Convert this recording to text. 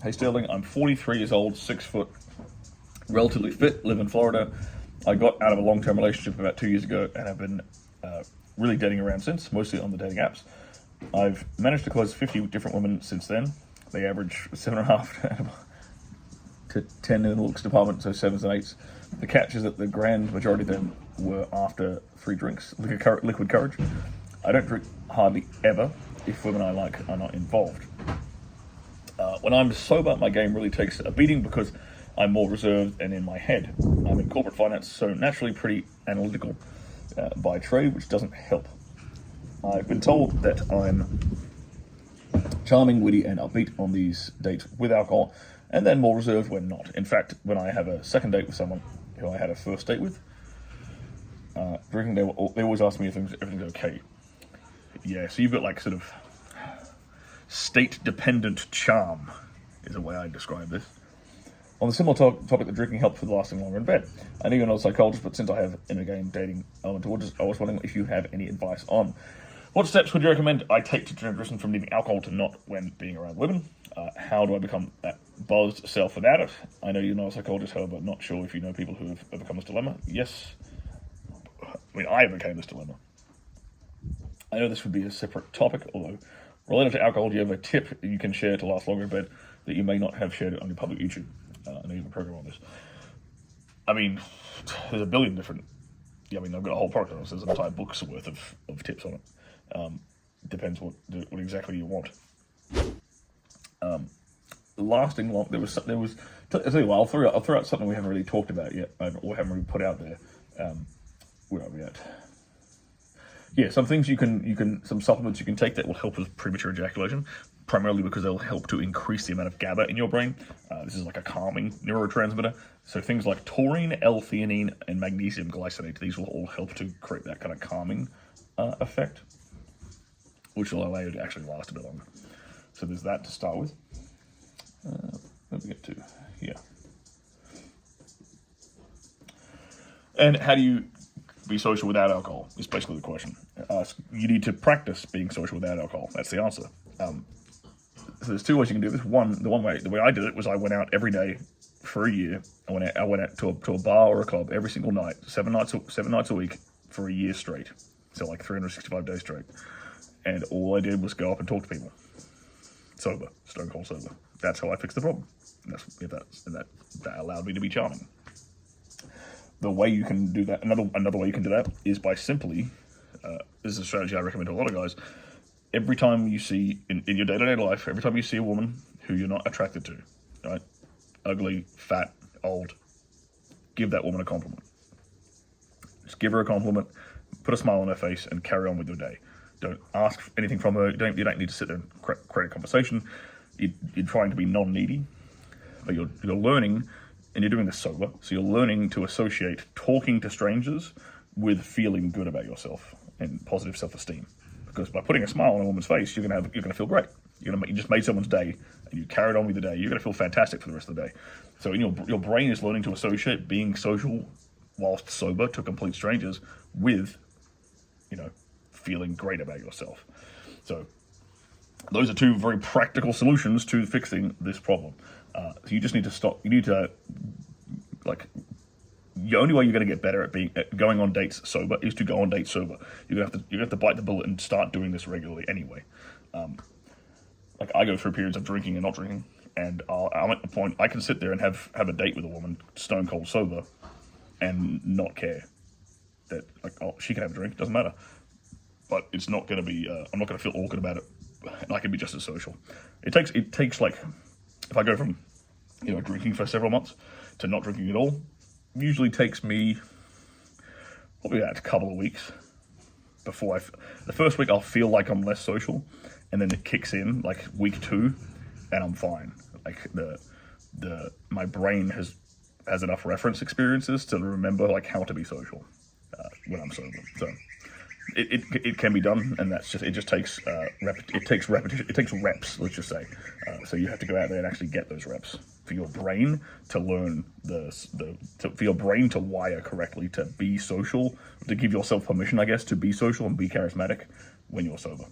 Hey Sterling, I'm 43 years old, 6 foot, relatively fit, live in Florida. I got out of a long-term relationship about 2 years ago and have been really dating around since, mostly on the dating apps. I've managed to close 50 different women since then. They average 7.5 to 10 in the looks department, so 7s and 8s. The catch is that the grand majority of them were after 3 drinks, liquid courage. I don't drink hardly ever if women I like are not involved. When I'm sober, my game really takes a beating because I'm more reserved and in my head. I'm in corporate finance, so naturally pretty analytical by trade, which doesn't help. I've been told that I'm charming, witty, and upbeat on these dates with alcohol, and then more reserved when not. In fact, when I have a second date with someone who I had a first date with, drinking, they always ask me if everything's okay. Yeah, so you've got like sort of state-dependent charm, is a way I describe this. On the similar topic that drinking helps with lasting longer in bed. I know you're not a psychologist, but since I have in a game dating element towards it, I was wondering if you have any advice on what steps would you recommend I take to transition from needing alcohol to not when being around women? How do I become that buzzed self without it? I know you're not a psychologist, however, not sure if you know people who have overcome this dilemma. Yes. I mean, I overcame this dilemma. I know this would be a separate topic, although related to alcohol, do you have a tip you can share to last longer in bed that you may not have shared on your public YouTube? I know you have a program on this. I mean, there's a billion different... Yeah, I mean, I've got a whole program. There's an entire book's worth of tips on it. Depends what exactly you want. Lasting long... There was... I'll tell you what, I'll throw out something we haven't really talked about yet, or haven't really put out there. Where are we at? Yeah, some things some supplements you can take that will help with premature ejaculation, primarily because they'll help to increase the amount of GABA in your brain. This is like a calming neurotransmitter. So things like taurine, L-theanine, and magnesium glycinate, these will all help to create that kind of calming effect, which will allow you to actually last a bit longer. So there's that to start with. Let me get to here. And how do you be social without alcohol is basically the question. You need to practice being social without alcohol. That's the answer. So there's 2 ways you can do this. The way I did it was I went out every day for a year. I went out to a bar or a club every single night, 7 nights a week for a year straight. So like 365 days straight. And all I did was go up and talk to people. Sober, stone cold sober. That's how I fixed the problem. And that allowed me to be charming. The way you can do that, another way you can do that is by simply, this is a strategy I recommend to a lot of guys, every time you see, in your day-to-day life, every time you see a woman who you're not attracted to, right, ugly, fat, old, give that woman a compliment. Just give her a compliment, put a smile on her face, and carry on with your day. Don't ask anything from her. You don't need to sit there and create a conversation. You're trying to be non-needy, but you're learning. And you're doing this sober, so you're learning to associate talking to strangers with feeling good about yourself and positive self-esteem. Because by putting a smile on a woman's face, you're gonna feel great. You just made someone's day, and you carried on with the day. You're gonna feel fantastic for the rest of the day. So your brain is learning to associate being social whilst sober to complete strangers with, feeling great about yourself. So those are 2 very practical solutions to fixing this problem. So you just need to stop. You need to, the only way you're going to get better at going on dates sober is to go on dates sober. You're going to have to bite the bullet and start doing this regularly anyway. I go through periods of drinking and not drinking, and I'm at the point I can sit there and have a date with a woman, stone cold sober, and not care that she can have a drink, doesn't matter. But it's not going to be. I'm not going to feel awkward about it. And I can be just as social. It takes like, if I go from, drinking for several months to not drinking at all, usually takes me probably about a couple of weeks before the first week I'll feel like I'm less social, and then it kicks in like week 2, and I'm fine. Like my brain has enough reference experiences to remember like how to be social when I'm sober. So it can be done, and it just takes repetition. It takes reps, let's just say. So you have to go out there and actually get those reps for your brain to learn for your brain to wire correctly, to be social, to give yourself permission, I guess, to be social and be charismatic when you're sober.